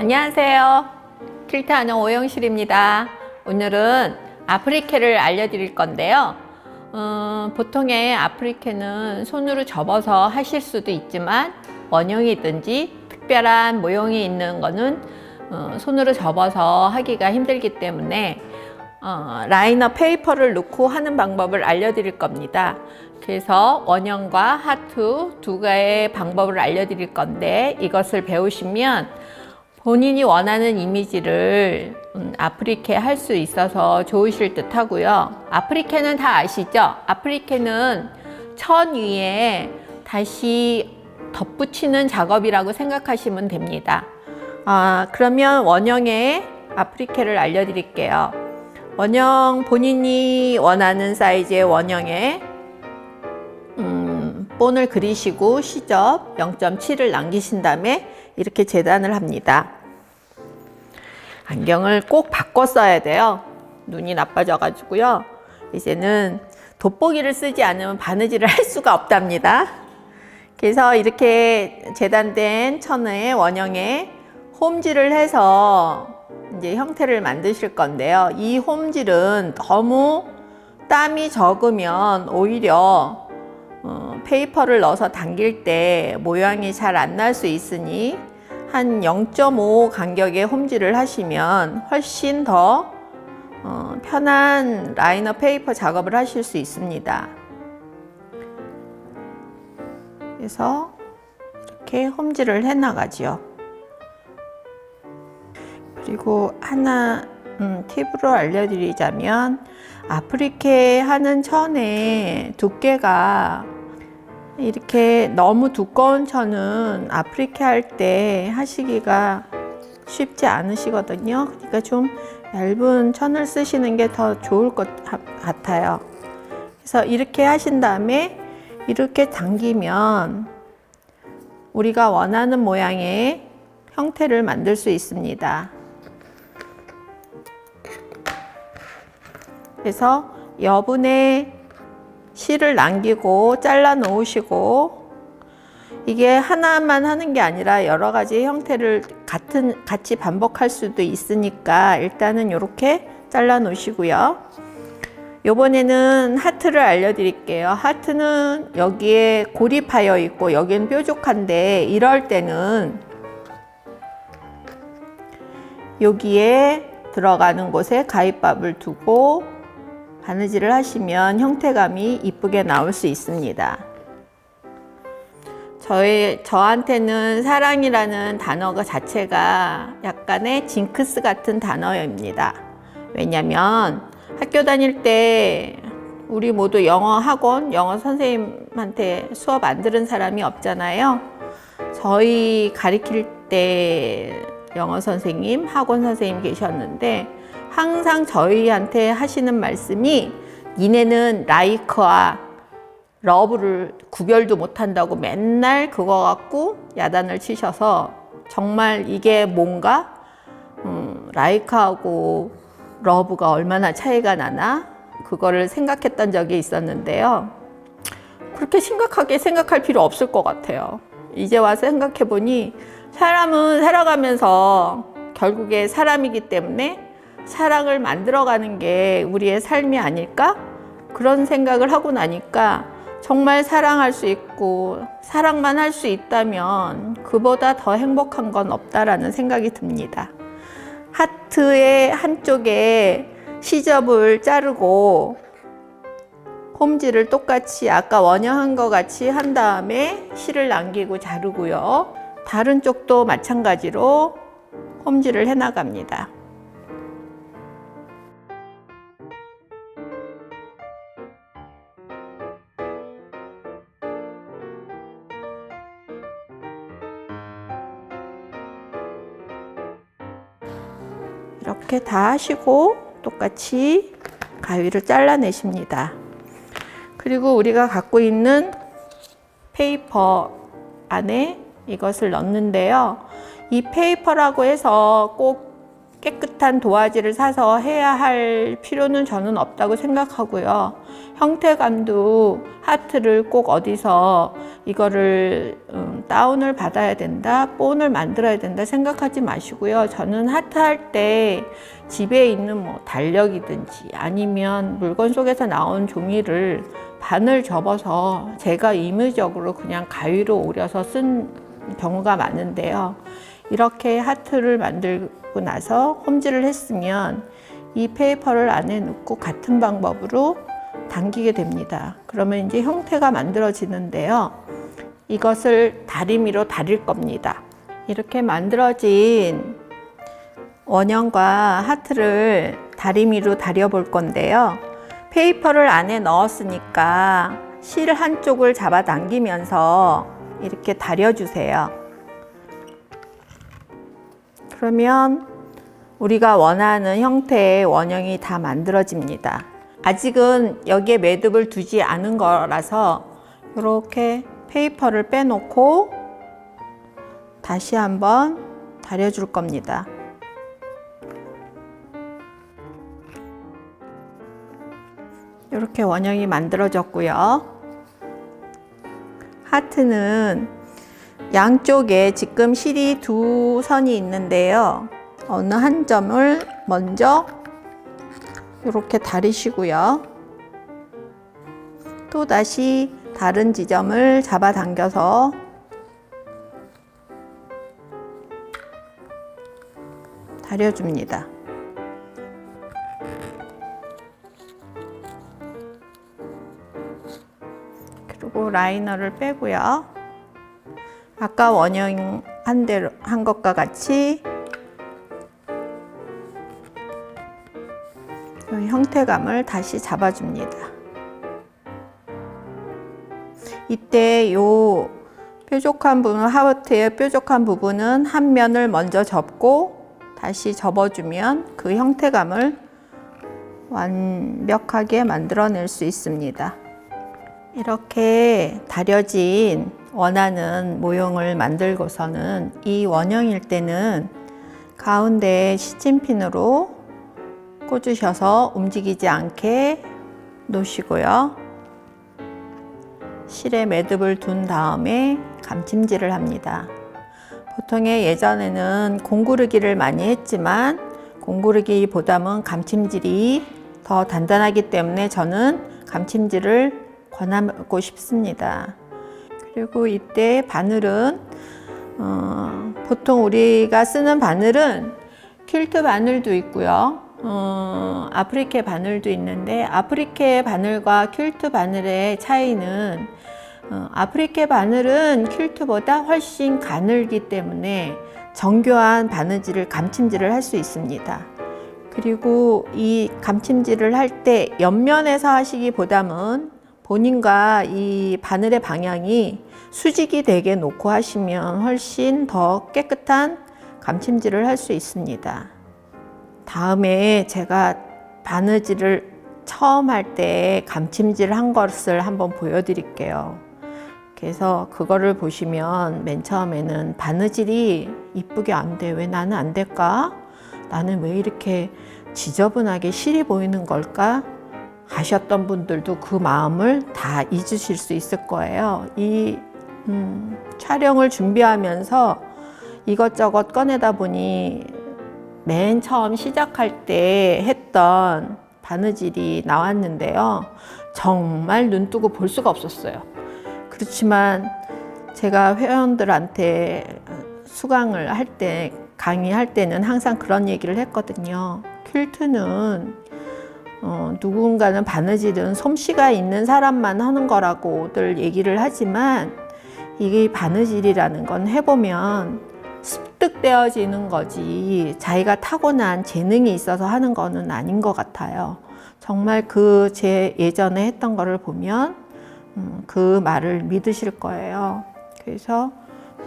안녕하세요. 퀼트하는 오영실입니다. 오늘은 아프리케를 알려드릴 건데요. 보통의 아프리케는 손으로 접어서 하실 수도 있지만 원형이든지 특별한 모형이 있는 거는 손으로 접어서 하기가 힘들기 때문에 라이너 페이퍼를 넣고 하는 방법을 알려드릴 겁니다. 그래서 원형과 하트 두 가지의 방법을 알려드릴 건데, 이것을 배우시면 본인이 원하는 이미지를 아프리케 할 수 있어서 좋으실 듯 하고요. 아프리케는 다 아시죠? 아프리케는 천 위에 다시 덧붙이는 작업이라고 생각하시면 됩니다. 그러면 원형의 아프리케를 알려드릴게요. 원형, 본인이 원하는 사이즈의 원형에 본을 그리시고 시접 0.7을 남기신 다음에 이렇게 재단을 합니다. 안경을 꼭 바꿔 써야 돼요. 눈이 나빠져 가지고요. 이제는 돋보기를 쓰지 않으면 바느질을 할 수가 없답니다. 그래서 이렇게 재단된 천의 원형에 홈질을 해서 이제 형태를 만드실 건데요. 이 홈질은 너무 땀이 적으면 오히려 페이퍼를 넣어서 당길 때 모양이 잘 안 날 수 있으니 한 0.5 간격의 홈질을 하시면 훨씬 더 편한 라이너 페이퍼 작업을 하실 수 있습니다. 그래서 이렇게 홈질을 해 나가죠. 그리고 하나 팁으로 알려드리자면, 아프리케 하는 천의 두께가 이렇게 너무 두꺼운 천은 아프리케 할 때 하시기가 쉽지 않으시거든요. 그러니까 좀 얇은 천을 쓰시는 게 더 좋을 것 같아요. 그래서 이렇게 하신 다음에 이렇게 당기면 우리가 원하는 모양의 형태를 만들 수 있습니다. 그래서 여분의 실을 남기고 잘라 놓으시고, 이게 하나만 하는 게 아니라 여러 가지 형태를 같이 반복할 수도 있으니까 일단은 이렇게 잘라 놓으시고요. 이번에는 하트를 알려드릴게요. 하트는 여기에 고립하여 있고 여기는 뾰족한데, 이럴 때는 여기에 들어가는 곳에 가위밥을 두고 바느질을 하시면 형태감이 이쁘게 나올 수 있습니다. 저한테는 사랑이라는 단어가 자체가 약간의 징크스 같은 단어입니다. 왜냐면 학교 다닐 때 우리 모두 영어 학원, 영어 선생님한테 수업 안 들은 사람이 없잖아요. 저희 가르칠 때 영어 선생님, 학원 선생님 계셨는데 항상 저희한테 하시는 말씀이, 니네는 라이크와 러브를 구별도 못한다고 맨날 그거 갖고 야단을 치셔서, 정말 이게 뭔가 라이크하고 러브가 얼마나 차이가 나나 그거를 생각했던 적이 있었는데요. 그렇게 심각하게 생각할 필요 없을 것 같아요. 이제 와서 생각해 보니 사람은 살아가면서 결국에 사람이기 때문에 사랑을 만들어가는 게 우리의 삶이 아닐까? 그런 생각을 하고 나니까 정말 사랑할 수 있고 사랑만 할 수 있다면 그보다 더 행복한 건 없다라는 생각이 듭니다. 하트의 한쪽에 시접을 자르고 홈질을 똑같이 아까 원형한 것 같이 한 다음에 실을 남기고 자르고요. 다른 쪽도 마찬가지로 홈질을 해 나갑니다. 이렇게 다 하시고 똑같이 가위를 잘라내십니다. 그리고 우리가 갖고 있는 페이퍼 안에 이것을 넣는데요. 이 페이퍼라고 해서 꼭 깨끗한 도화지를 사서 해야 할 필요는 저는 없다고 생각하고요. 형태감도 하트를 꼭 어디서 이거를 다운을 받아야 된다, 본을 만들어야 된다 생각하지 마시고요. 저는 하트 할 때 집에 있는 뭐 달력이든지 아니면 물건 속에서 나온 종이를 반을 접어서 제가 임의적으로 그냥 가위로 오려서 쓴 경우가 많은데요. 이렇게 하트를 만들고 나서 홈질을 했으면 이 페이퍼를 안에 넣고 같은 방법으로 당기게 됩니다. 그러면 이제 형태가 만들어지는데요. 이것을 다리미로 다릴 겁니다. 이렇게 만들어진 원형과 하트를 다리미로 다려 볼 건데요. 페이퍼를 안에 넣었으니까 실 한쪽을 잡아당기면서 이렇게 다려주세요. 그러면 우리가 원하는 형태의 원형이 다 만들어집니다. 아직은 여기에 매듭을 두지 않은 거라서 이렇게 페이퍼를 빼놓고 다시 한번 다려줄 겁니다. 이렇게 원형이 만들어졌고요. 하트는 양쪽에 지금 실이 두 선이 있는데요. 어느 한 점을 먼저 이렇게 다리시고요. 또 다시 다른 지점을 잡아당겨서 다려줍니다. 그리고 라이너를 빼고요. 아까 원형 한 것과 같이 형태감을 다시 잡아줍니다. 이때 요 뾰족한 부분, 하트의 뾰족한 부분은 한 면을 먼저 접고 다시 접어주면 그 형태감을 완벽하게 만들어낼 수 있습니다. 이렇게 다려진 원하는 모형을 만들고서는 이 원형일 때는 가운데에 시침핀으로 꽂으셔서 움직이지 않게 놓으시고요. 실에 매듭을 둔 다음에 감침질을 합니다. 보통에 예전에는 공구르기를 많이 했지만 공구르기보다는 감침질이 더 단단하기 때문에 저는 감침질을 권하고 싶습니다. 그리고 이때 바늘은 보통 우리가 쓰는 바늘은 퀼트 바늘도 있고요. 아프리케 바늘도 있는데 아프리케 바늘과 퀼트 바늘의 차이는 아프리케 바늘은 퀼트보다 훨씬 가늘기 때문에 정교한 바느질을 감침질을 할 수 있습니다. 그리고 이 감침질을 할 때 옆면에서 하시기보다는 본인과 이 바늘의 방향이 수직이 되게 놓고 하시면 훨씬 더 깨끗한 감침질을 할 수 있습니다. 다음에 제가 바느질을 처음 할 때 감침질 한 것을 한번 보여드릴게요. 그래서 그거를 보시면 맨 처음에는 바느질이 이쁘게 안 돼. 왜 나는 안 될까? 나는 왜 이렇게 지저분하게 실이 보이는 걸까? 하셨던 분들도 그 마음을 다 잊으실 수 있을 거예요. 이 촬영을 준비하면서 이것저것 꺼내다 보니 맨 처음 시작할 때 했던 바느질이 나왔는데요. 정말 눈 뜨고 볼 수가 없었어요. 그렇지만 제가 회원들한테 수강을 할 때, 강의할 때는 항상 그런 얘기를 했거든요. 퀼트는 누군가는 바느질은 솜씨가 있는 사람만 하는 거라고들 얘기를 하지만 이게 바느질이라는 건 해보면 습득되어지는 거지 자기가 타고난 재능이 있어서 하는 거는 아닌 것 같아요. 정말 그 제 예전에 했던 거를 보면 그 말을 믿으실 거예요. 그래서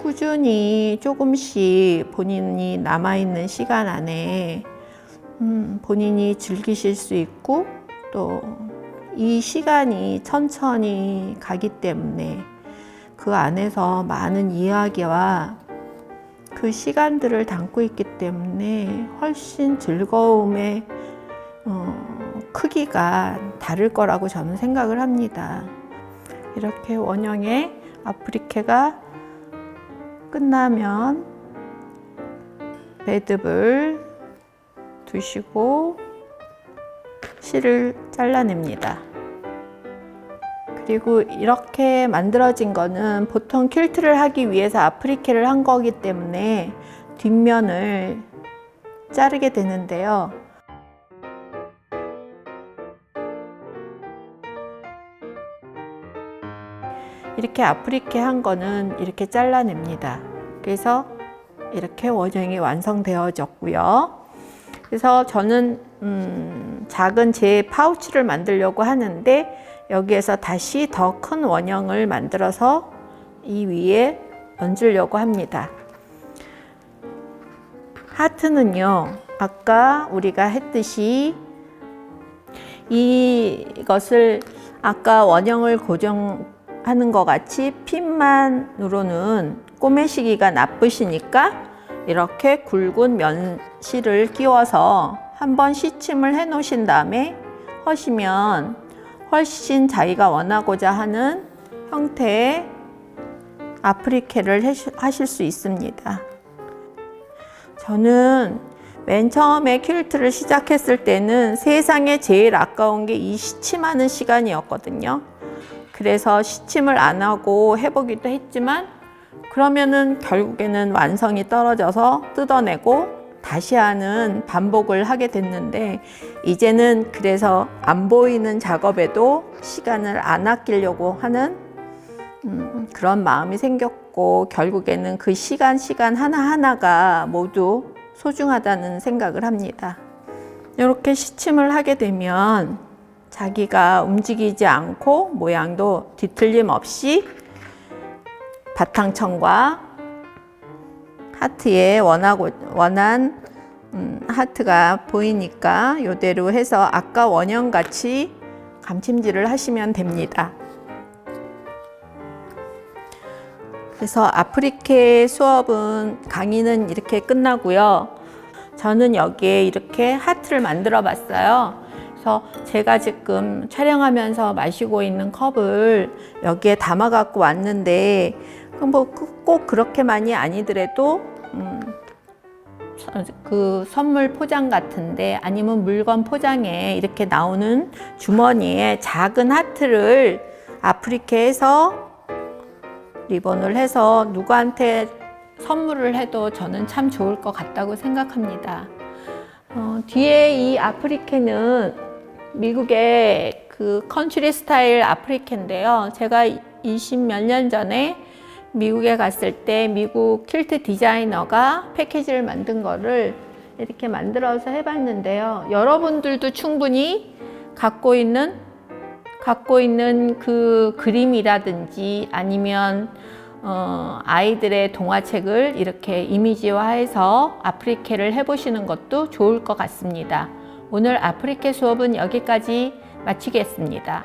꾸준히 조금씩 본인이 남아있는 시간 안에 본인이 즐기실 수 있고 또 이 시간이 천천히 가기 때문에 그 안에서 많은 이야기와 그 시간들을 담고 있기 때문에 훨씬 즐거움의 크기가 다를 거라고 저는 생각을 합니다. 이렇게 원형의 아프리케가 끝나면 매듭을 두시고 실을 잘라냅니다. 그리고 이렇게 만들어진 거는 보통 퀼트를 하기 위해서 아프리케를 한 거기 때문에 뒷면을 자르게 되는데요. 이렇게 아프리케 한 거는 이렇게 잘라냅니다. 그래서 이렇게 원형이 완성되어졌고요. 그래서 저는 작은 제 파우치를 만들려고 하는데 여기에서 다시 더 큰 원형을 만들어서 이 위에 얹으려고 합니다. 하트는요, 아까 우리가 했듯이 이것을 아까 원형을 고정하는 것 같이 핀만으로는 꼬매시기가 나쁘시니까 이렇게 굵은 면실을 끼워서 한번 시침을 해 놓으신 다음에 하시면 훨씬 자기가 원하고자 하는 형태의 아프리케를 하실 수 있습니다. 저는 맨 처음에 퀼트를 시작했을 때는 세상에 제일 아까운 게 이 시침하는 시간이었거든요. 그래서 시침을 안 하고 해보기도 했지만 그러면은 결국에는 완성이 떨어져서 뜯어내고 다시 하는 반복을 하게 됐는데 이제는 그래서 안 보이는 작업에도 시간을 안 아끼려고 하는 그런 마음이 생겼고 결국에는 그 시간 하나하나가 모두 소중하다는 생각을 합니다. 이렇게 시침을 하게 되면 자기가 움직이지 않고 모양도 뒤틀림 없이 바탕천과 하트에 원한 하트가 보이니까 이대로 해서 아까 원형같이 감침질을 하시면 됩니다. 그래서 아프리케 수업은 강의는 이렇게 끝나고요. 저는 여기에 이렇게 하트를 만들어 봤어요. 그래서 제가 지금 촬영하면서 마시고 있는 컵을 여기에 담아 갖고 왔는데 뭐 꼭 그렇게만이 아니더라도 그 선물 포장 같은데 아니면 물건 포장에 이렇게 나오는 주머니에 작은 하트를 아프리케해서 리본을 해서 누구한테 선물을 해도 저는 참 좋을 것 같다고 생각합니다. 뒤에 이 아프리케는 미국의 그 컨트리 스타일 아프리케인데요. 제가 20 몇 년 전에 미국에 갔을 때 미국 퀼트 디자이너가 패키지를 만든 거를 이렇게 만들어서 해봤는데요. 여러분들도 충분히 갖고 있는 그 그림이라든지 아니면 아이들의 동화책을 이렇게 이미지화해서 아프리케를 해보시는 것도 좋을 것 같습니다. 오늘 아프리케 수업은 여기까지 마치겠습니다.